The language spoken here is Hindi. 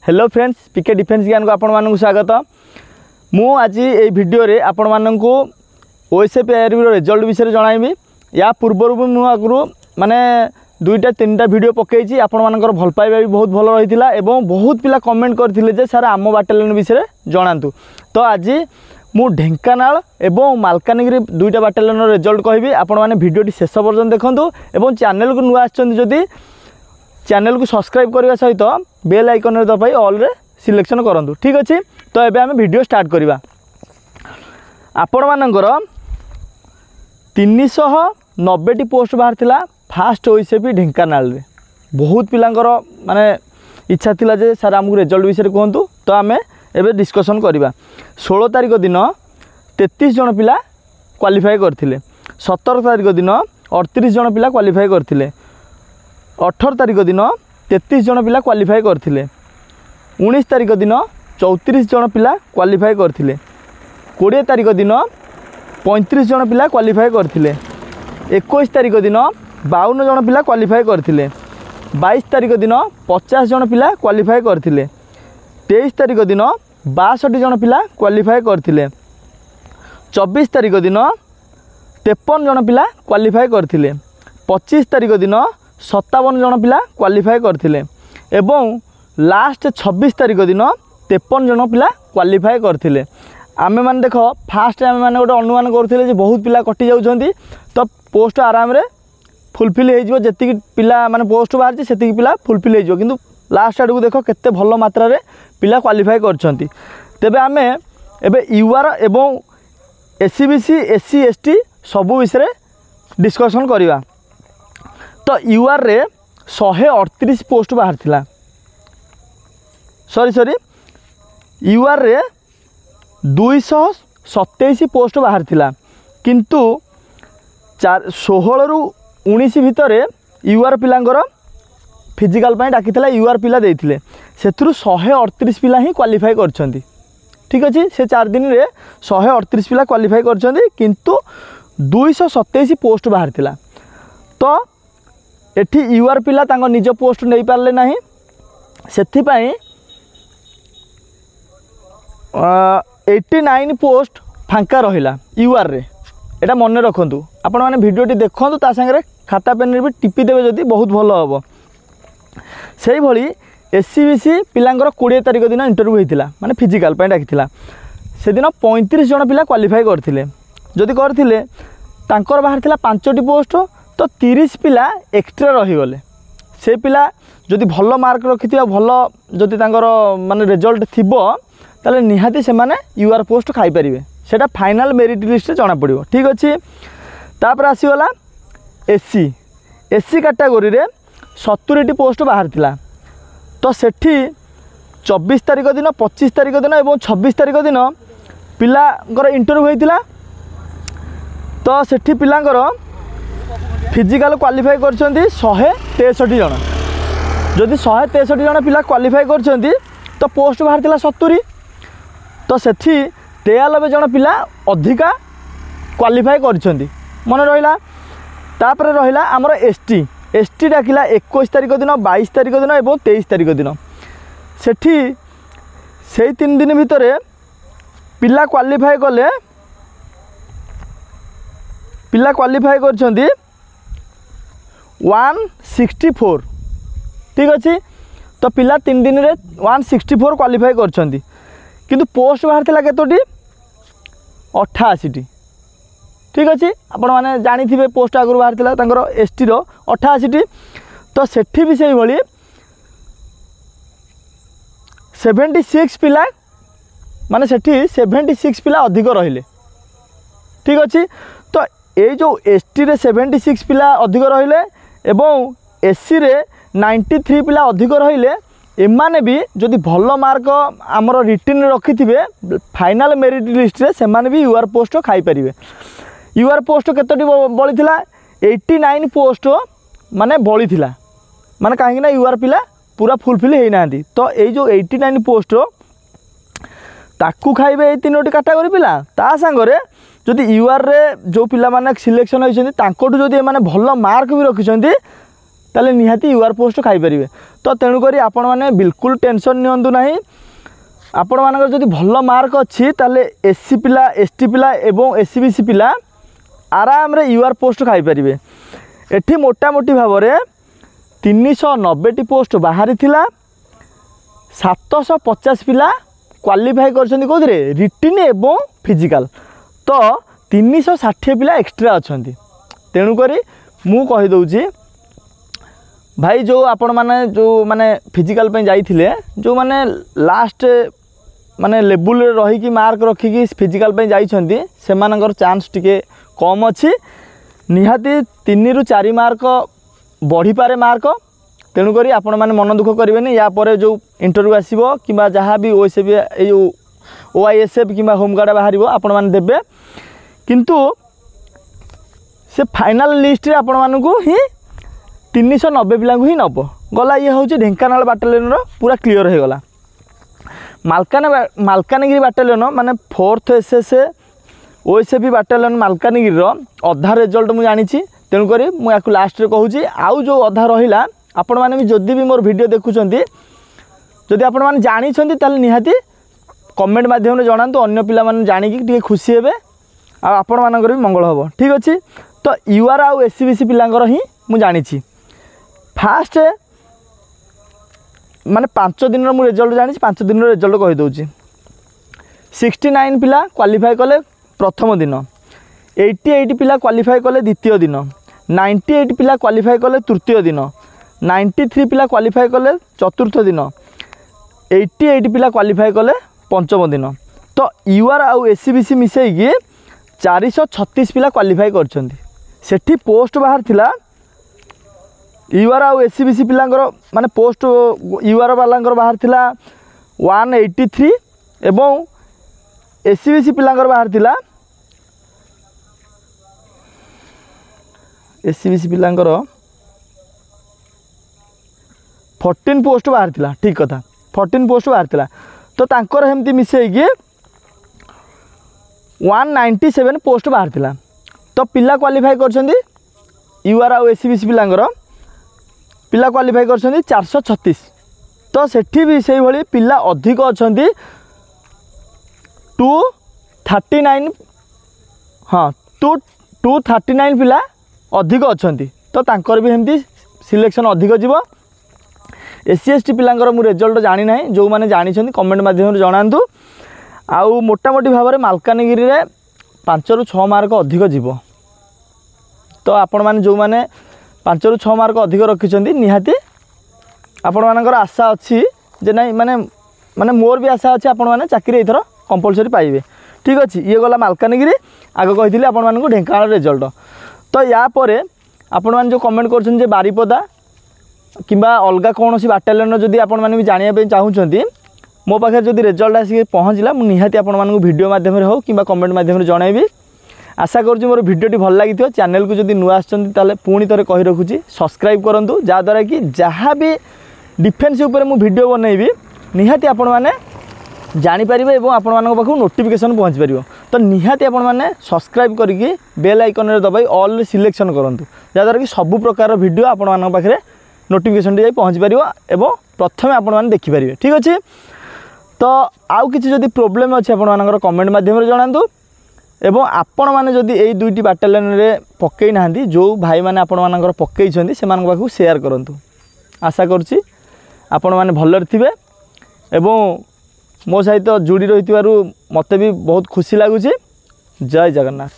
हेलो फ्रेंड्स, पीके डिफेन्स ज्ञान को आपण मानक स्वागत। मु आज ये वीडियो रे आपण मानक ओएसएफ आईआरबी रिजल्ट विषय जणाइबी। या पूर्वर भी मु आगु माने दुईटा तीनटा वीडियो पकई आपण मानकर भल पाइबा भी बहुत भल रही एवं बहुत पिला कमेंट करथिले जे सर आम बाटालियन विषय जणातु। तो आज मु ढेंकानाल एवं मालकानगिरी दुईटा बाटालियन रिजल्ट कहबी। आपण माने वीडियोटी शेष पर्यंत देखंतु एवं चैनल को नुआ आछन जदि चैनल को सब्सक्राइब करने सहित बेल आइकन दबाई ऑल रे सिलेक्शन करूँ। ठीक अच्छे, तो ये आम वीडियो स्टार्ट करवा। आपण मानकर 390टी पोस्ट बाहर थिला फास्ट ओएसएफ ढेंकानाल रे। बहुत पिलांकर माने इच्छा थिला जे सर आमको रिजल्ट विषय कहतु। तो आम एबे डिस्कसन करवा। 16 तारिख दिन 33 जन पिला क्वालिफाई करथिले। 17 तारिख दिन 38 जन पिला क्वालिफाई करथिले। 18 तारिख दिन 33 जन पिला क्वालिफाई करथिले। 19 तारिख दिन 34 जन पिला क्वालिफाई करथिले। 20 तारिख दिन 35 जन पिला क्वालिफाई करथिले। 21 तारिख दिन 52 जन पिला क्वालिफाई करथिले। 22 तारिख दिन 50 जन पिला क्वालिफाई करथिले। 23 तारिख दिन 62 जन पिला क्वालिफाई करथिले। 24 तारिख दिन 53 जन पिला क्वालिफाई करथिले। 25 तारिख दिन 57 जन पिला क्वालिफाई करथिले एवं लास्ट 26 तारिख दिन 53 जन पिला क्वालिफाई करथिले। आमे माने देख फास्ट आमे माने गोटे अनुमान करथिले जे बहुत पिला कटि जाउछंती, तो पोस्ट आराम रे फुलफिल हो जिवो। जेतिक पिला माने पोस्ट बाहर जे सेतिक पिला फुलफिल हो जिवो, किंतु लास्ट आडू देख केते भलो मात्रा रे पिला क्वालिफाई करछंती। तेबे आमे एबे यूआर एवं एससीबीसी एससी एसटी सब विषय डिस्कशन करवा। तो यूआर रे 138 पोस्ट बाहर थिला। सॉरी यूआर रे 227 पोस्ट बाहर थिला, किंतु 16 रु 19 भितर यूआर पिलांगर फिजिकल पाई डाकी यूआर पिला देथिले। सेथुरु 138 पिला ही क्वालिफाई करछंती। ठीक अछि, से 4 दिन रे 138 पिला क्वालिफाई करछंती, किंतु 227 पोस्ट बाहर थिला। तो एठी यूआर पिला तांको निज पोस्ट नहीं पारले नाही, सेथि पई 89 पोस्ट फांका रहिला यूआर रे। एटा मन रखंतु, आपण माने वीडियोटी देखंतु, ता संगे खाता पेन रे भी टिपी देबे जदी बहुत भलो हबो। सेही भली एससीबीसी पिलांगर 20 तारिख दिन इंटरव्यू होइतिला, माने फिजिकल पई डाकितिला। से दिन 35 जन पिला क्वालिफाई करथिले। जदी करथिले तांकर बाहर थिला 5टी पोस्ट, तो 30 पिला एक्स्ट्रा रही गले। से पिला जदि भल मार्क रखिथिबा, भल जदि तांकर माने रिजल्ट थिबो, ताले निहाती से माने यूआर पोस्ट खाई परिबे। सेटा फाइनल मेरिट लिस्ट जना पड़िबो। ठीक अछि, तापर आसी गला एससी कैटेगरी रे 70टी पोस्ट बाहर थिला। तो सेठी 24 तारिख दिन 25 तारिख दिन एवं 26 तारिख दिन पिलांकर इंटरव्यू होइतिला। तो सेठी पिलांकर फिजिकल क्वालिफाई करछंती 163 जन। जदि 163 जन पिला क्वालिफाई करछंती, तो पोस्ट बाहर थिला 70। तो सेठी 93 जन पिला अधिका क्वालिफाई करछंती, मन रहिला। तापर रहिला हमर एसटी डाकिला 21 तारिख दिन 22 तारिख दिन एवं 23 तारिख दिन। सेठी सेही 3 दिन भितरे पिला क्वालिफाई कले, पिला क्वालिफाई करछंती 164। ठीक अच्छे, तो पिला 3 दिन रे 164 क्वालिफाई करछंती, किंतु पोस्ट बाहर थिला केतोटी 88टी। ठीक अच्छे, आपण माने जानी थिबे पोस्ट आगु बाहर थिला तांकर एसटी रो 88टी। तो सेठी भी सेही भली 76 पिला, माने सेठी 76 पिला अधिक रहिले। ठीक अच्छे, तो ये जो एसटी रे 76 पिला अधिक रहिले एवं एससी रे 93 पिला अधिक रहिले, एमाने भी जदि भल मार्क आमर रिटर्न रखिथिबे फाइनल मेरिट लिस्ट रे सेमाने भी यूआर पोस्ट खाई परिबे। यूआर पोस्ट केतोटी बळी थिला 89 पोस्ट माने बळी थिला, माने काहे ना यूआर पिला पूरा फुलफिल हेई नांती। तो ए जो 89 पोस्ट ताकू खाइबे ए 3टी कैटेगरी पिला। ता संगरे जदि यूआर रे जो पिला माने सिलेक्शन होइछन्ती तांकोटू जदि माने भल मार्क भी रखिछन्ती, ताले निहाती यूआर पोस्ट खाई परिबे। तो तेणुक आपण मैंने बिल्कुल टेंशन नियंतु नहीं। आपण मानकर जदि भल मार्क अच्छी ताले एससी पिला एसटी पिला एवं एससीबीसी पिला आराम रे यूआर पोस्ट खाई परिबे। एठी मोटामोटी भाव में 390 पोस्ट बाहरी थिला 750 पिला क्वालिफाई करछन्ती कोथरे रिटिन एवं फिजिकल। तो 360 पिला एक्स्ट्रा अछन्ती। तेणुक मु कहि दउची भाई जो आपण माने फिजिकल पे जाइथिले जो माने लास्ट माने लेवल रे रही कि मार्क रखिकी फिजिकल पे जाइछन्ती सेमानकर चांस टिके कम अच्छी। निहाती 3 ରୁ 4 मार्क बढ़ी पारे मार्क। तेणुक आपण मैंने मन दुख करेंगे। या पर जो इंटरव्यू आसो कि जहाँ भी ओएसएफ ये ओआईएसएफ कि होमगार्ड बाहर आपण मैंने देवे किंतु से फाइनाल लिस्ट रे आपण मानू ही 390 पिला ही नब गला। ये हूँ ढेंकानाल बाटालियन पूरा क्लीयर हो गला। मालकानगिरी बाटालियन माने 4th SSA OSF battalion Malkangiri अधा रिजल्ट मुझे जानी। तेणुक मुझे लास्ट कहूँ आउ जो अधा रहा आपण मैंने भी जदि भी मोर वीडियो देखुंट जदि आपण मैंने जानी निहाती कमेंट माध्यम जनातु अन्य पिला माने जानिकी खुशी हे आपण मानकर भी मंगल हम। ठीक अच्छे। तो यूआर आउ एससीबीसी पिलांकर ही मुझे जानी फास्ट माने 5 दिन मु रिजल्ट जानी 5 दिन रिजल्ट कहीदे 69 पिला क्वालिफाई कले प्रथम दिन 88 पिला क्वालिफाई कले द्वितीय दिन 98 पिला क्वालिफाई कले तृतीय दिन 93 पिला क्वालिफाई कले चतुर्थ दिन 88 पिला क्वालिफाई कले पंचम दिन। तो यूआर आउ एससीबीसी मिसेकी 436 पिला क्वालिफाई करछन्ती। सेठी पोस्ट बाहर थिला यूआर आउ एससीबीसी पिलांकर माने पोस्ट यूआर वालांकर बाहर थिला 183 एवं एससीबीसी पिलांकर बाहर थिला एससीबीसी पिलांकर 14 पोस्ट बाहर थिला। ठीक कथा 14 पोस्ट बाहर थिला। तो तांकर हेमती मिसेकी 197 पोस्ट बाहर थिला। तो पिला क्वालिफाई करछन्ती यूआर आउ एससीबीसी पिलांकर पिला क्वालिफाई करछन्ती 436। तो सेठी भी से भली पिला अधिक अछन्ती 239 हाँ 239 पिला अधिक अछन्ती। तो तांकर भी हेमती सिलेक्शन अधिक जीव। एससी एसटी पिलांकर मु रिजल्ट जानी ना जो मैंने जानी कमेंट माध्यम जनातु। आउ मोटामोटी भाव में मालकानगिरी रे 5 ରୁ 6 मार्क अधिक जीव। तो आपण मैंने जो मैंने 5 ରୁ 6 मार्क अधिक रखिंट निहाती आपण मानकर आशा अच्छी जे नहीं माने माने मोर भी आशा अच्छी आपण मैंने चाकरी एथर कंपलसरी पाइबे। ठीक अच्छे। ये गला मालकानगिरी आग कही आपण मानक ढेंकानाल रिजल्ट। तो या पर आपण मैंने जो कमेंट कर बारिपदा किंबा अलग कौन बाटालियन जदि आपण मैंने भी जानापी चाहूँगी मो पाखे जदि रिजल्ट आसिक पहुँचला मुझे निहाती आपण मानक वीडियो माध्यम हो कि कमेंट माध्यम जनइबी। आशा करुँच मोर भिडियोटी भल लगी चैनल को जदि नुआ आसते पुणी थे कही रखुच्छी सब्सक्राइब करूँ जहाँद्वारा कि जहाँ भी डिफेन्स उपर मु वीडियो बनइबी निहाती आपण मैंने जानीपर और आपण मान पाखु नोटिफिकेशन पहुँच पार। तो निहाती आपण मैंने सब्सक्राइब करके बेल आइकन दबाई ऑल सिलेक्शन करूँ जहाँद्वारा कि सबु प्रकार वीडियो आपण मान पाखे नोटिफिकेशन टी पहुँच पार और प्रथम आपण मैंने देखिपारे। ठीक अच्छे। तो आउ किसी जदि प्रोब्लेम अच्छे आपण मानकर कमेंट माध्यम जनातु एवं आपण मैंने जदि यही 2टी बाटालियन रे पकई ना जो भाई मैंने आपण मानकर पकई से पाखु शेयर करूँ। आशा करुँची आपण मैंने भलर थिबे एवं मो सहित जोड़ी रही मते भी बहुत खुशी लगुच। जय जगन्नाथ।